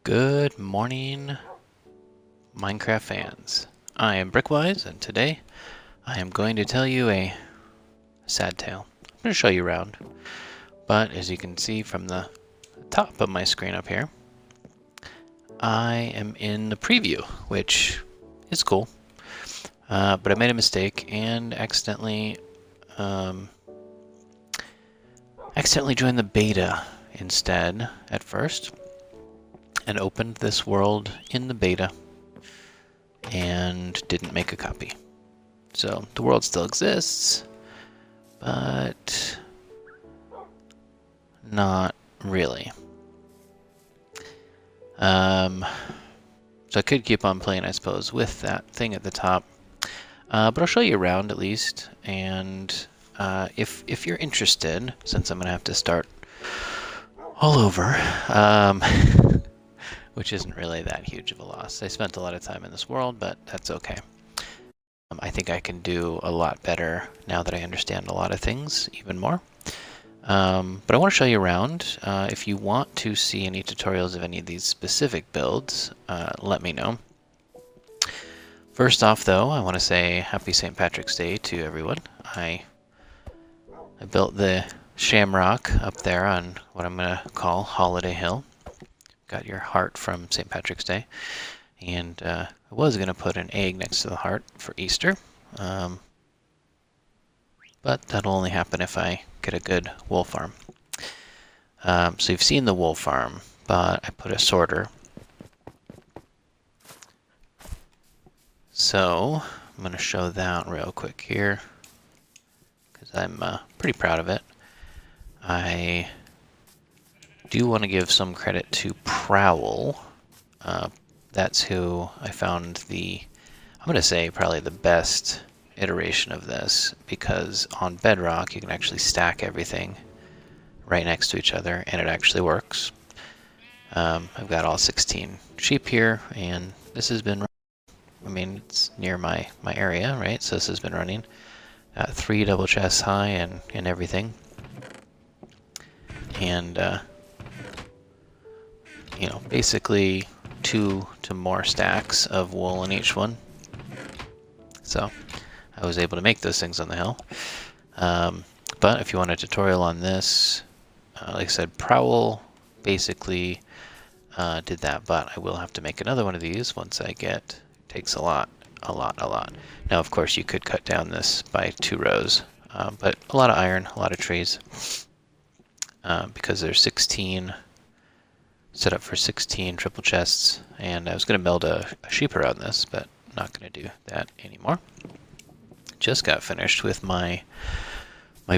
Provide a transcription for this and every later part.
Good morning, Minecraft fans. I am Brickwise, and today I am going to tell you a sad tale. I'm going to show you around, but as you can see from the top of my screen up here, I am in the preview, which is cool. But I made a mistake and accidentally joined the beta instead at first, and opened this world in the beta and didn't make a copy. So the world still exists, but not really. So I could keep on playing, I suppose, with that thing at the top. But I'll show you around at least, and if you're interested, since I'm going to have to start all over, which isn't really that huge of a loss. I spent a lot of time in this world, but that's okay. I think I can do a lot better now that I understand a lot of things even more. But I want to show you around. If you want to see any tutorials of any of these specific builds, let me know. First off, though, I want to say Happy St. Patrick's Day to everyone. I built the Shamrock up there on what I'm going to call Holiday Hill. Got your heart from St. Patrick's Day, and I was going to put an egg next to the heart for Easter, but that'll only happen if I get a good wool farm. So you've seen the wool farm, but I put a sorter. So I'm going to show that real quick here, because I'm pretty proud of it. I do want to give some credit to Prowl. That's who I found I'm going to say probably the best iteration of this, because on Bedrock you can actually stack everything right next to each other and it actually works. I've got all 16 sheep here, and this has been, I mean, it's near my area, right? So this has been running 3 double chests high and everything. And you know, basically 2 to more stacks of wool in each one. So I was able to make those things on the hill. But if you want a tutorial on this, like I said, Prowl basically did that, but I will have to make another one of these once I get, takes a lot. Now, of course, you could cut down this by 2 rows, but a lot of iron, a lot of trees, because there's 16, set up for 16 triple chests, and I was going to build a sheep around this, but not going to do that anymore. Just got finished with my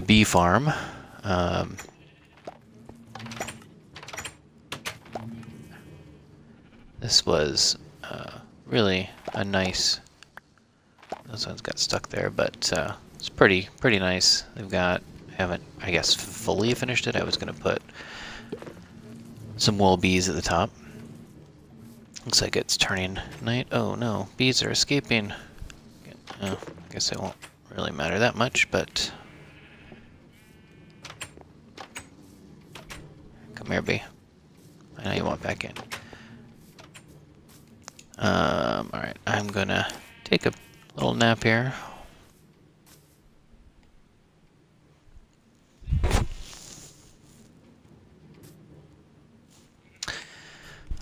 bee farm. This was really a nice, those ones got stuck there, but it's pretty nice. They've got, I haven't, I guess, fully finished it. I was going to put some wool bees at the top. Looks like it's turning night. Oh no, bees are escaping. I guess it won't really matter that much, but come here, bee. I know you want back in. Alright, I'm gonna take a little nap here.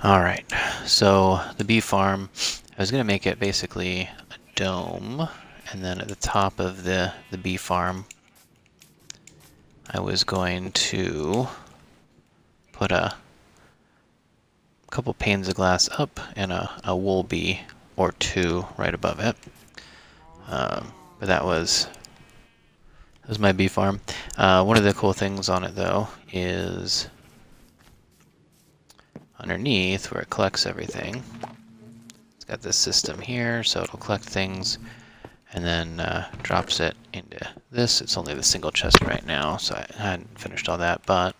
Alright, so the bee farm, I was going to make it basically a dome, and then at the top of the bee farm, I was going to put a couple panes of glass up and a wool bee or 2 right above it. But that was my bee farm. One of the cool things on it, though, is underneath where it collects everything. It's got this system here, so it'll collect things and then drops it into this. It's only the single chest right now, so I hadn't finished all that, but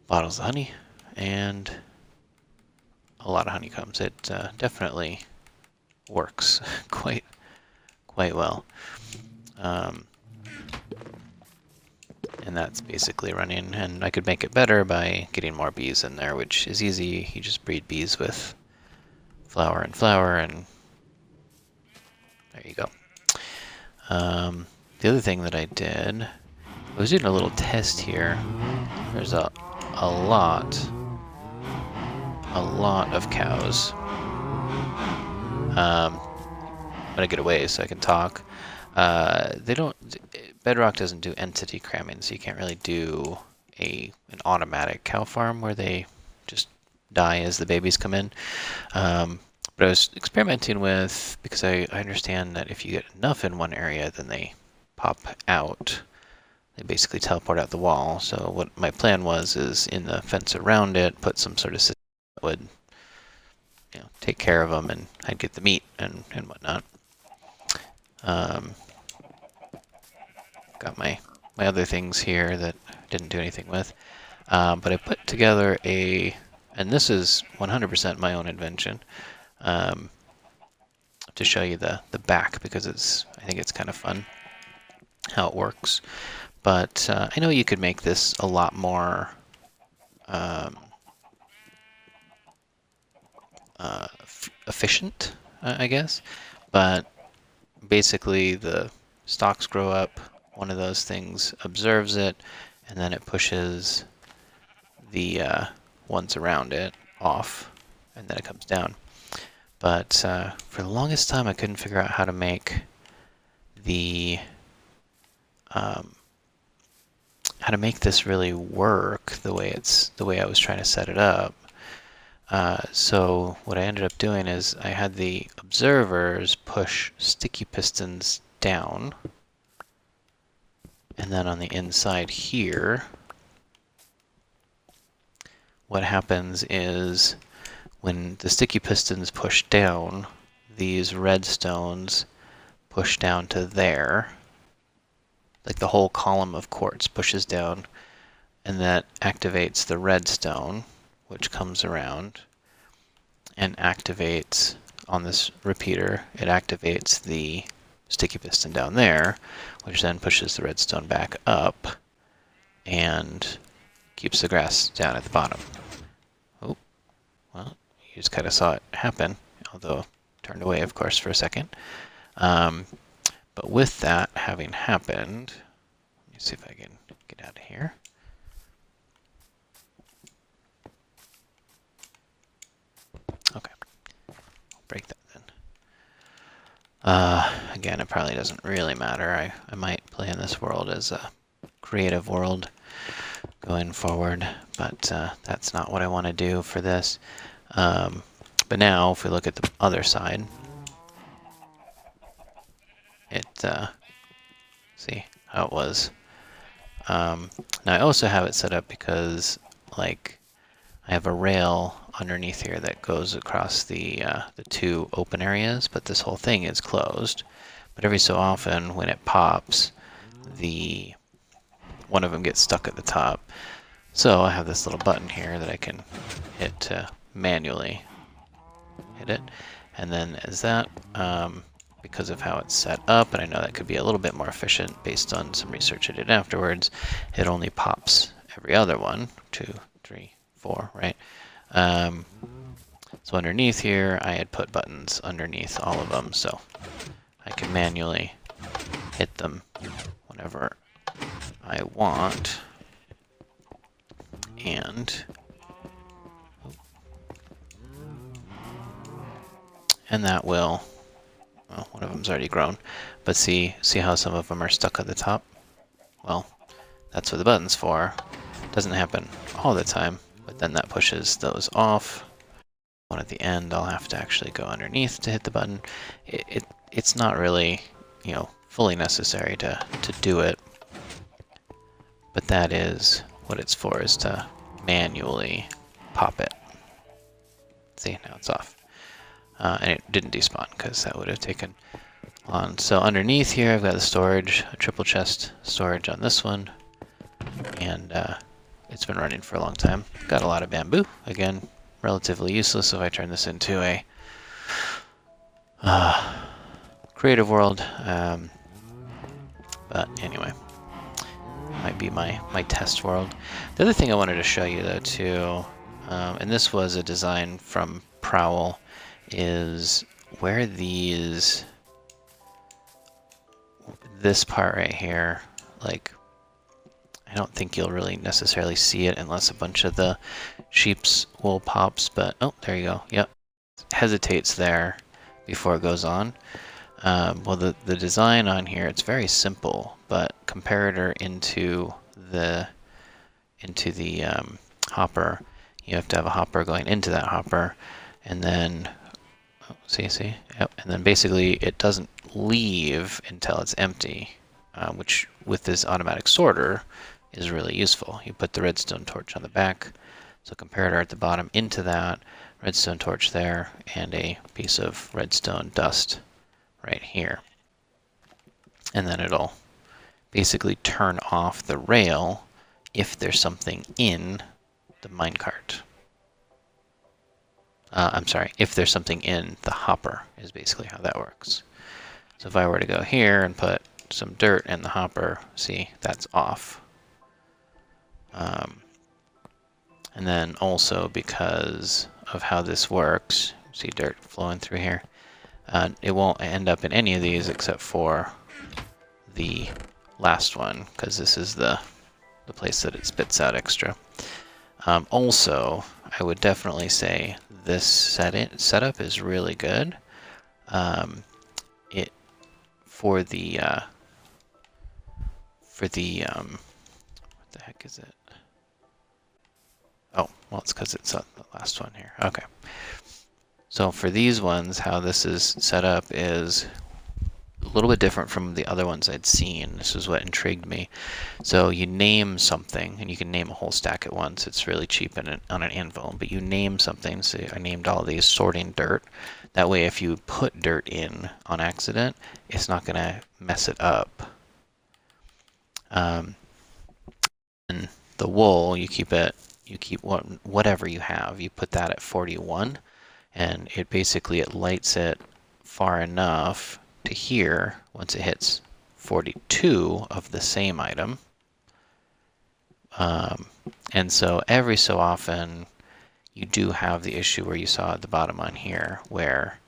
bottles of honey and a lot of honeycombs. It definitely works quite well. and that's basically running. And I could make it better by getting more bees in there, which is easy. You just breed bees with flour, and there you go. The other thing that I did, I was doing a little test here. There's a lot of cows. I'm gonna get away so I can talk. Bedrock doesn't do entity cramming, so you can't really do an automatic cow farm where they just die as the babies come in. But I was experimenting with, because I understand that if you get enough in one area, then they pop out. They basically teleport out the wall. So what my plan was is in the fence around it, put some sort of system that would, take care of them, and I'd get the meat and whatnot. Got my other things here that I didn't do anything with. But I put together and this is 100% my own invention, to show you the back, because I think it's kind of fun how it works. But I know you could make this a lot more efficient, I guess. But basically the stalks grow up, one of those things observes it, and then it pushes the ones around it off, and then it comes down. But for the longest time, I couldn't figure out how to make this really work the way I was trying to set it up. So what I ended up doing is I had the observers push sticky pistons down, and then on the inside here, what happens is when the sticky pistons push down, these redstones push down to there. Like the whole column of quartz pushes down, and that activates the redstone, which comes around and activates on this repeater. It activates the sticky piston down there, which then pushes the redstone back up and keeps the grass down at the bottom. Oh, well, you just kind of saw it happen, although turned away, of course, for a second. But with that having happened, let me see if I can get out of here. Okay, I'll break that then. Again, it probably doesn't really matter. I might play in this world as a creative world going forward, but that's not what I want to do for this. But now, if we look at the other side, see how it was. Now I also have it set up because, like, I have a rail underneath here that goes across the two open areas, but this whole thing is closed. But every so often, when it pops, one of them gets stuck at the top. So I have this little button here that I can hit to manually hit it, and then as that, because of how it's set up, and I know that could be a little bit more efficient based on some research I did afterwards, it only pops every other one. 2, 3, 4, right? So underneath here, I had put buttons underneath all of them, so I can manually hit them whenever I want. And that will, well, one of them's already grown, but see how some of them are stuck at the top? Well, that's what the button's for. Doesn't happen all the time, but then that pushes those off. One at the end, I'll have to actually go underneath to hit the button. It's not really, fully necessary to do it, but that is what it's for, is to manually pop it. See, now it's off. And it didn't despawn because that would have taken on. So underneath here, I've got the storage, a triple chest storage on this one, and it's been running for a long time. Got a lot of bamboo. Again, relatively useless if I turn this into a creative world. But anyway, might be my test world. The other thing I wanted to show you though too, and this was a design from Prowl, is where this part right here, like, I don't think you'll really necessarily see it unless a bunch of the sheep's wool pops, but oh, there you go. Yep, hesitates there before it goes on. Well, the design on here, it's very simple, but comparator into the hopper, you have to have a hopper going into that hopper, and then see, yep, and then basically it doesn't leave until it's empty, which with this automatic sorter is really useful. You put the redstone torch on the back, so comparator at the bottom into that, redstone torch there, and a piece of redstone dust right here. And then it'll basically turn off the rail if there's something in the minecart. I'm sorry, if there's something in the hopper is basically how that works. So if I were to go here and put some dirt in the hopper, see, that's off. And then also because of how this works, see dirt flowing through here, it won't end up in any of these except for the last one, because this is the place that it spits out extra. Also, I would definitely say this setup is really good. For the what the heck is it? Oh, well, it's because it's the last one here. Okay. So for these ones, how this is set up is a little bit different from the other ones I'd seen. This is what intrigued me. So you name something, and you can name a whole stack at once. It's really cheap on an anvil, but you name something. So I named all these sorting dirt. That way, if you put dirt in on accident, it's not going to mess it up. And the wool, you keep whatever you have. You put that at 41, and it lights it far enough to here once it hits 42 of the same item. And so every so often you do have the issue where you saw at the bottom on here, where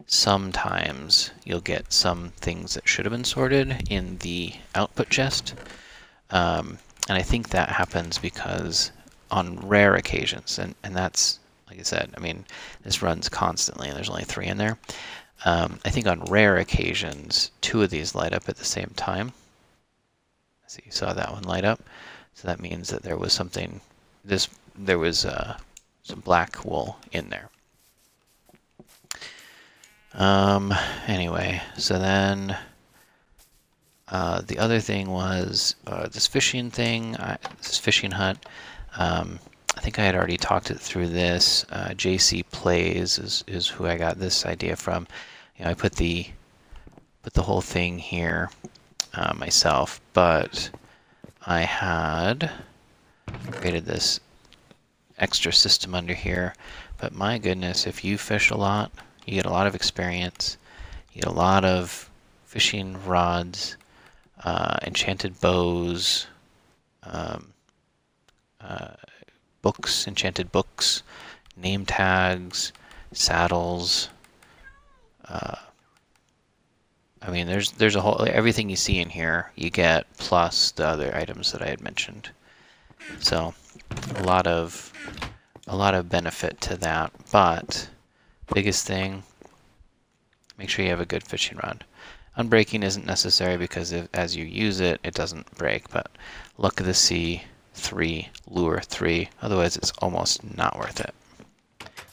sometimes you'll get some things that should have been sorted in the output chest. And I think that happens because on rare occasions, and that's, like I said, I mean, this runs constantly and there's only 3 in there. I think on rare occasions, 2 of these light up at the same time. So you saw that one light up. So that means that there was something, there was some black wool in there. Anyway, so then the other thing was this fishing thing, this fishing hut. I think I had already talked it through this. JC Playz is who I got this idea from. You know, I put the whole thing here myself, but I had created this extra system under here. But my goodness, if you fish a lot, you get a lot of experience. You get a lot of fishing rods, enchanted bows, books, enchanted books, name tags, saddles. I mean, there's a whole, everything you see in here you get, plus the other items that I had mentioned. So a lot of benefit to that. But biggest thing, make sure you have a good fishing rod. Unbreaking isn't necessary because as you use it, it doesn't break. But luck of the sea 3, lure 3. Otherwise, it's almost not worth it.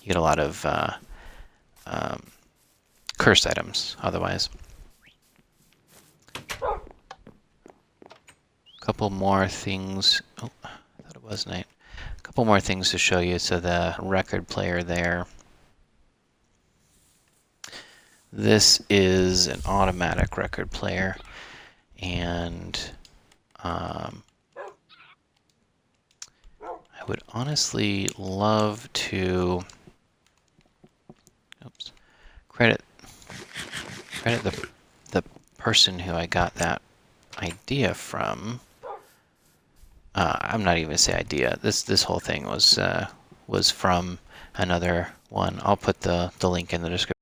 You get a lot of cursed items otherwise. Couple more things. Oh, I thought it was night. A couple more things to show you. So the record player there. This is an automatic record player, and I would honestly love to credit the person who I got that idea from. I'm not even gonna say idea. This whole thing was from another one. I'll put the link in the description.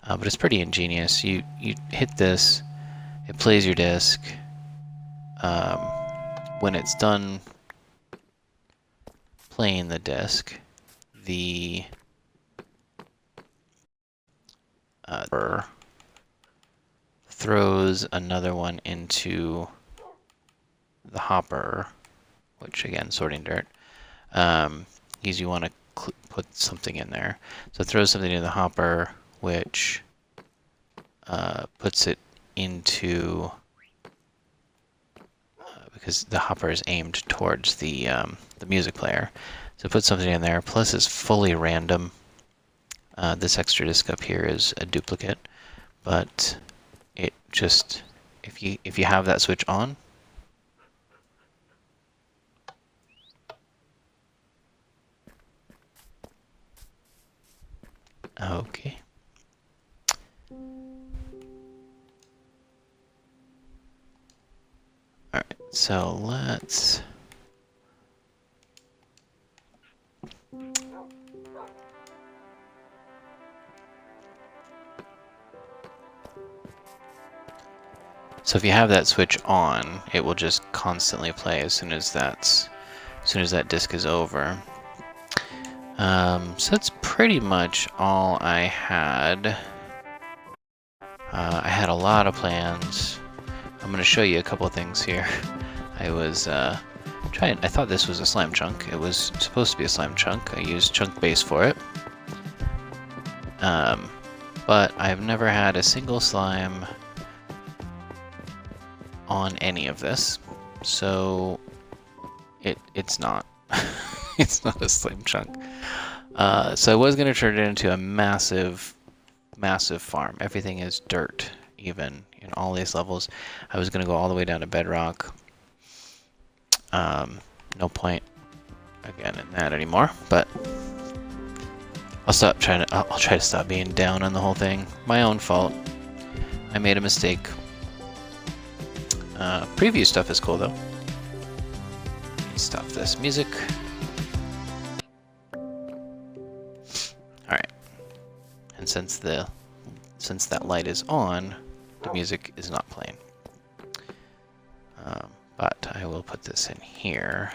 But it's pretty ingenious. You hit this, it plays your disc. When it's done playing the disc, the throws another one into the hopper, which again, sorting dirt. Because you want to put something in there. So it throws something in the hopper, which puts it into, because the hopper is aimed towards the music player. So put something in there, plus it's fully random. This extra disc up here is a duplicate, but it just, if you have that switch on, okay. Alright, so let's so if you have that switch on, it will just constantly play as soon as that disc is over. So that's pretty much all I had. I had a lot of plans. I'm going to show you a couple of things here. I was I thought this was a slime chunk. It was supposed to be a slime chunk. I used chunk base for it. But I've never had a single slime on any of this, so it's not it's not a slime chunk. So I was going to turn it into a massive farm. Everything is dirt, even in all these levels. I was going to go all the way down to Bedrock. No point again in that anymore, but I'll try to stop being down on the whole thing. My own fault. I made a mistake. Preview stuff is cool though. Stop this music. Alright. And since that light is on, the music is not playing. But I will put this in here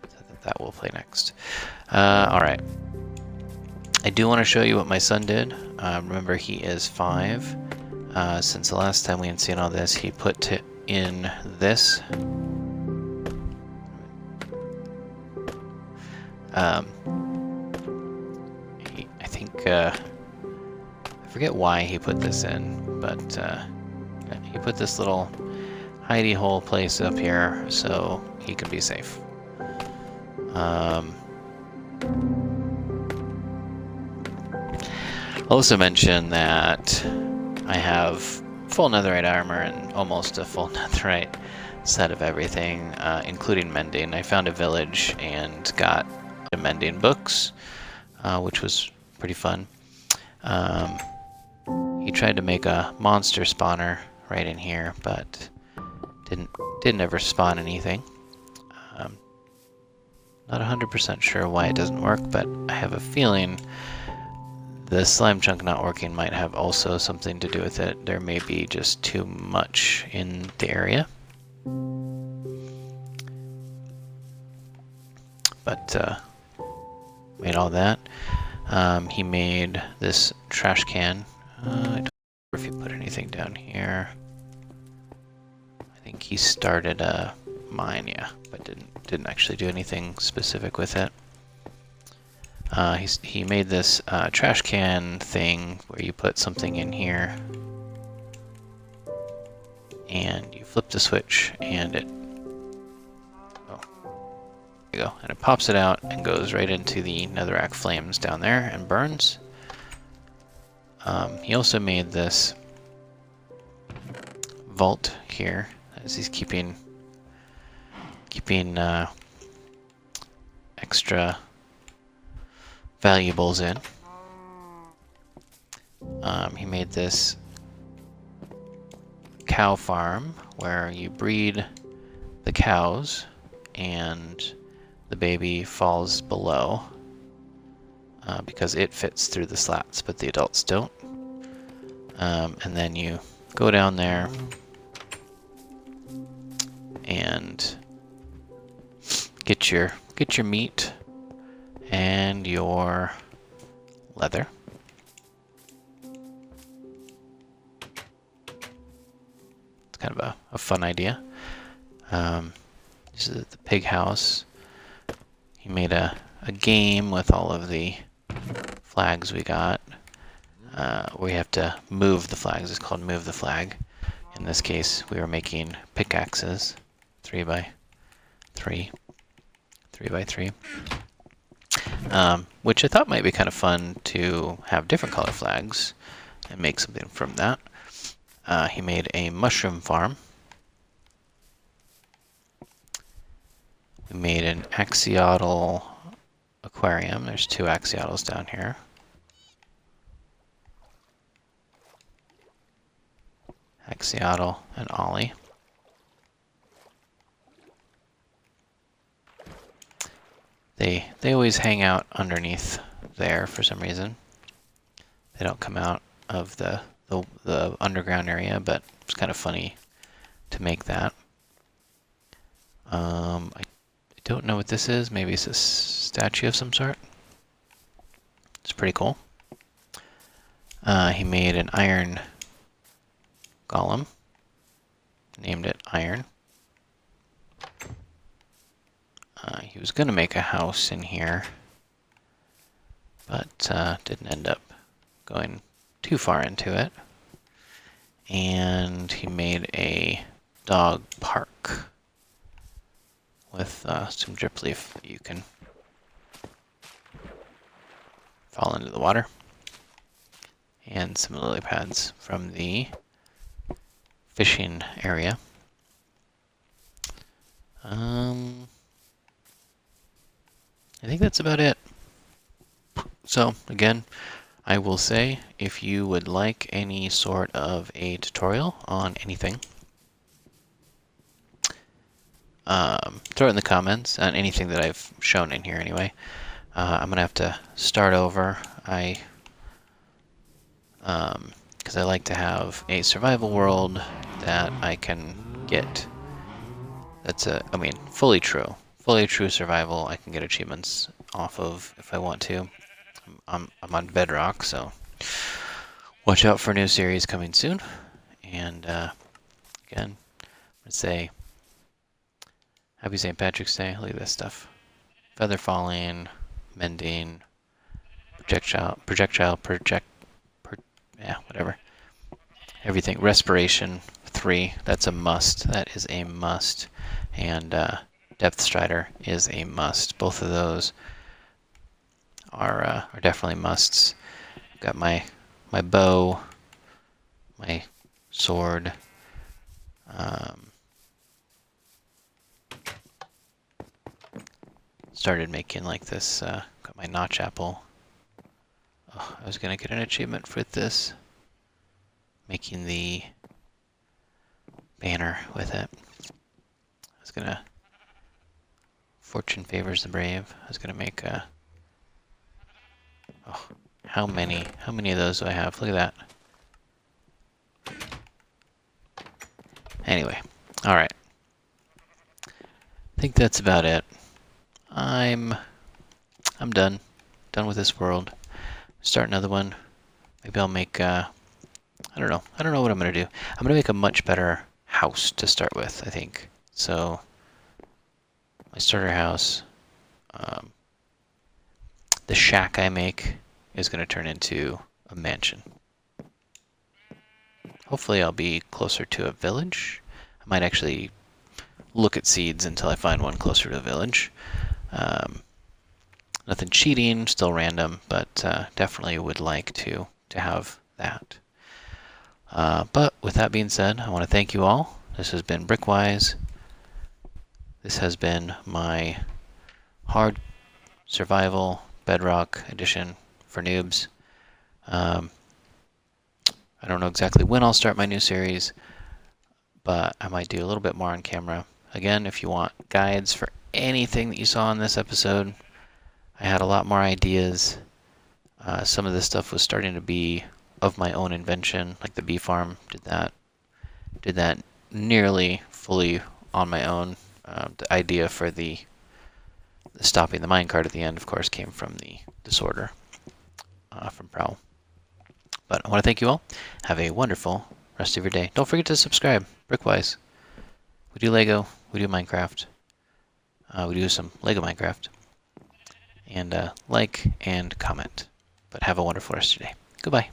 so that will play next. Alright. I do want to show you what my son did. Remember, he is 5. Since the last time we had seen all this, he put in this. I think, I forget why he put this in, but he put this little hidey hole place up here so he can be safe. I'll also mention that I have full netherite armor and almost a full netherite set of everything, including mending. I found a village and got mending books, which was pretty fun. He tried to make a monster spawner right in here, but didn't ever spawn anything. Not 100% sure why it doesn't work, but I have a feeling the slime chunk not working might have also something to do with it. There may be just too much in the area. But made all that. He made this trash can. I don't remember if he put anything down here. I think he started a mine, yeah, but didn't actually do anything specific with it. He made this trash can thing where you put something in here and you flip the switch and it there you go, and it pops it out and goes right into the netherrack flames down there and burns. He also made this vault here as he's keeping extra valuables in. He made this cow farm where you breed the cows and the baby falls below because it fits through the slats, but the adults don't. And then you go down there and get your meat and your leather. It's kind of a fun idea. This is the pig house. He made a game with all of the flags we got. We have to move the flags. It's called Move the Flag. In this case, we were making pickaxes, 3x3, 3x3, which I thought might be kind of fun to have different color flags and make something from that. He made a mushroom farm. We made an axolotl aquarium. There's 2 axolotls down here. Axolotl and Ollie. They always hang out underneath there for some reason. They don't come out of the underground area, but it's kind of funny to make that. I don't know what this is. Maybe it's a statue of some sort. It's pretty cool. He made an iron golem. Named it Iron. He was going to make a house in here, but didn't end up going too far into it. And he made a dog park with some drip leaf that you can fall into the water, and some lily pads from the fishing area. I think that's about it. So again, I will say, if you would like any sort of a tutorial on anything, throw it in the comments on anything that I've shown in here anyway. I'm gonna have to start over. Because I like to have a survival world that I can get. That's fully true survival. I can get achievements off of if I want to. I'm on Bedrock, so watch out for a new series coming soon. And again, let's say Happy St. Patrick's Day. Look at this stuff: feather falling, mending, whatever. Everything. Respiration 3. That's a must. That is a must. And Depth Strider is a must. Both of those are definitely musts. Got my bow, my sword. Started making like this. Got my notch apple. Oh, I was gonna get an achievement for this. Making the banner with it. I was gonna. Fortune favors the brave. I was gonna make a. Oh, how many of those do I have? Look at that. Anyway, all right. I think that's about it. I'm done. Done with this world. Start another one. Maybe I'll make. I don't know. I don't know what I'm gonna do. I'm gonna make a much better house to start with, I think. So my starter house, the shack I make is gonna turn into a mansion. Hopefully I'll be closer to a village. I might actually look at seeds until I find one closer to a village. Nothing cheating, still random, but definitely would like to have that. But with that being said, I want to thank you all. This has been Brickwise. This has been my hard survival Bedrock edition for noobs. I don't know exactly when I'll start my new series, but I might do a little bit more on camera. Again, if you want guides for anything that you saw in this episode. I had a lot more ideas. Some of this stuff was starting to be of my own invention, like the bee farm. Did that nearly fully on my own. The idea for the stopping the minecart at the end, of course, came from the disorder from Prowl. But I want to thank you all. Have a wonderful rest of your day. Don't forget to subscribe, Brickwise. We do Lego, we do Minecraft. We do some Lego Minecraft. And like and comment. But have a wonderful rest of your day. Goodbye.